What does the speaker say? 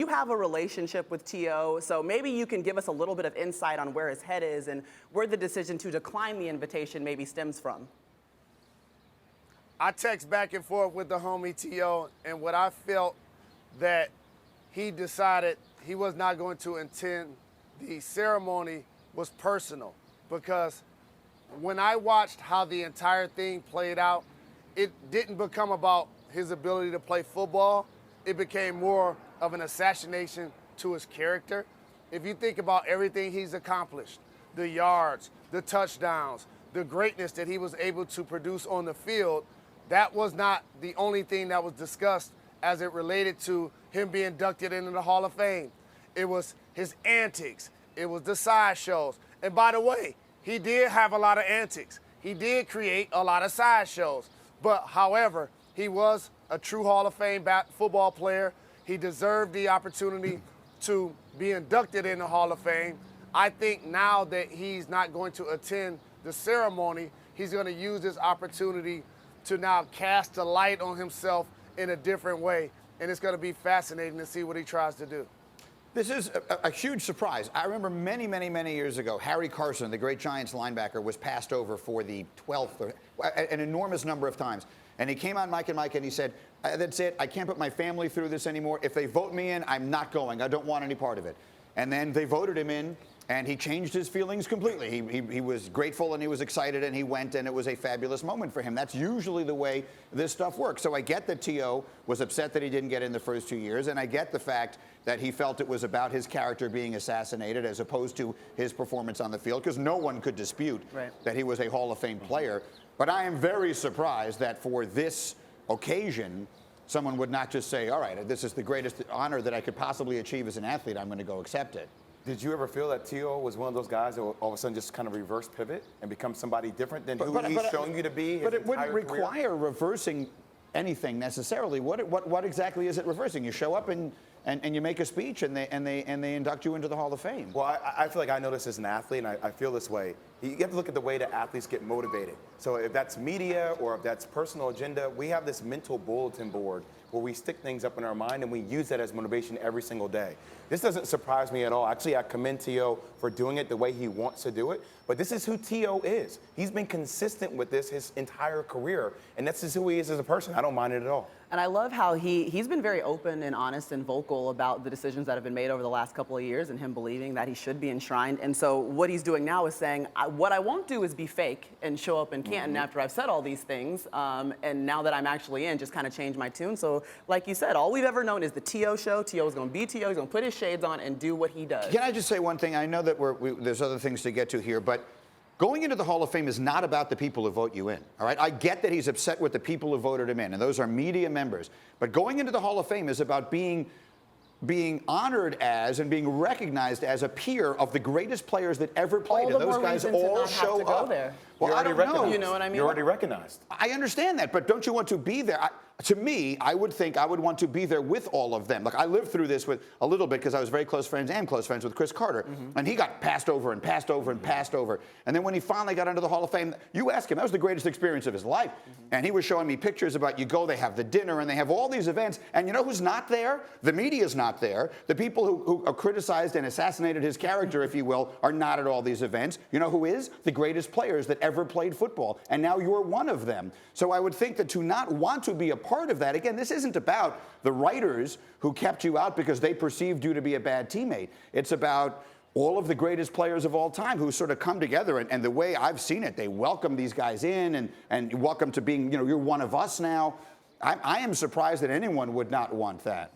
You have a relationship with T.O., so maybe you can give us a little bit of insight on where his head is and where the decision to decline the invitation maybe stems from. I text back and forth with the homie T.O., and what I felt that he decided he was not going to attend the ceremony was personal, because when I watched how the entire thing played out, it didn't become about his ability to play football. It became more of an assassination to his character. If you think about everything he's accomplished, the yards, the touchdowns, the greatness that he was able to produce on the field, that was not the only thing that was discussed as it related to him being inducted into the Hall of Fame. It was his antics. It was the sideshows. And by the way, he did have a lot of antics. He did create a lot of sideshows. But however, he was a true Hall of Fame football player. He deserved the opportunity to be inducted in the Hall of Fame. I think now that he's not going to attend the ceremony, he's going to use this opportunity to now cast a light on himself in a different way. And it's going to be fascinating to see what he tries to do. This is a huge surprise. I remember many, many, many years ago, Harry Carson, the great Giants linebacker, was passed over for the 12th, an enormous number of times. And he came on Mike and Mike and he said, that's it, I can't put my family through this anymore. If they vote me in, I'm not going. I don't want any part of it. And then they voted him in, and he changed his feelings completely. He was grateful and he was excited and he went, and it was a fabulous moment for him. That's usually the way this stuff works. So I get that T.O. was upset that he didn't get in the first 2 years, and I get the fact that he felt it was about his character being assassinated as opposed to his performance on the field, because no one could dispute that he was a Hall of Fame player. But I am very surprised that for this occasion, someone would not just say, all right, this is the greatest honor that I could possibly achieve as an athlete, I'm going to go accept it. Did you ever feel that T.O. was one of those guys that will all of a sudden just kind of reverse pivot and become somebody different than who he's shown you to be? But it wouldn't require reversing anything necessarily. What exactly is it reversing? You show up and you make a speech and they induct you into the Hall of Fame. Well, I feel like I know this as an athlete, and I feel this way. You have to look at the way that athletes get motivated. So if that's media or if that's personal agenda, we have this mental bulletin board where we stick things up in our mind and we use that as motivation every single day. This doesn't surprise me at all. Actually, I commend T.O. for doing it the way he wants to do it. But this is who T.O. is. He's been consistent with this his entire career, and that's just who he is as a person. I don't mind it at all. And I love how he's been very open and honest and vocal about the decisions that have been made over the last couple of years and him believing that he should be enshrined. And so what he's doing now is saying, what I won't do is be fake and show up in Canton after I've said all these things. And now that I'm actually in, just kind of change my tune. So like you said, all we've ever known is the T.O. show. T.O. is going to be T.O. He's going to put his shades on and do what he does. Can I just say one thing? I know that there's other things to get to here, but going into the Hall of Fame is not about the people who vote you in, all right? I get that he's upset with the people who voted him in, and those are media members. But going into the Hall of Fame is about being honored as and being recognized as a peer of the greatest players that ever played. All the and those more guys reason to all not have show to go up. there. Well, I don't know. You know what I mean? You're already recognized. I understand that, but don't you want to be there? To me, I would think I would want to be there with all of them. Like, I lived through this with a little bit because I was very close friends with Chris Carter. And he got passed over and passed over and passed over. And then when he finally got into the Hall of Fame, you ask him, that was the greatest experience of his life. And he was showing me pictures about you go, they have the dinner, and they have all these events. And you know who's not there? The media's not there. The people who criticized and assassinated his character, if you will, are not at all these events. You know who is? The greatest players that ever played football. And now you're one of them. So I would think that to not want to be a part of that, again, this isn't about the writers who kept you out because they perceived you to be a bad teammate. It's about all of the greatest players of all time who sort of come together, and the way I've seen it, they welcome these guys in and welcome to being, you know, you're one of us now. I am surprised that anyone would not want that.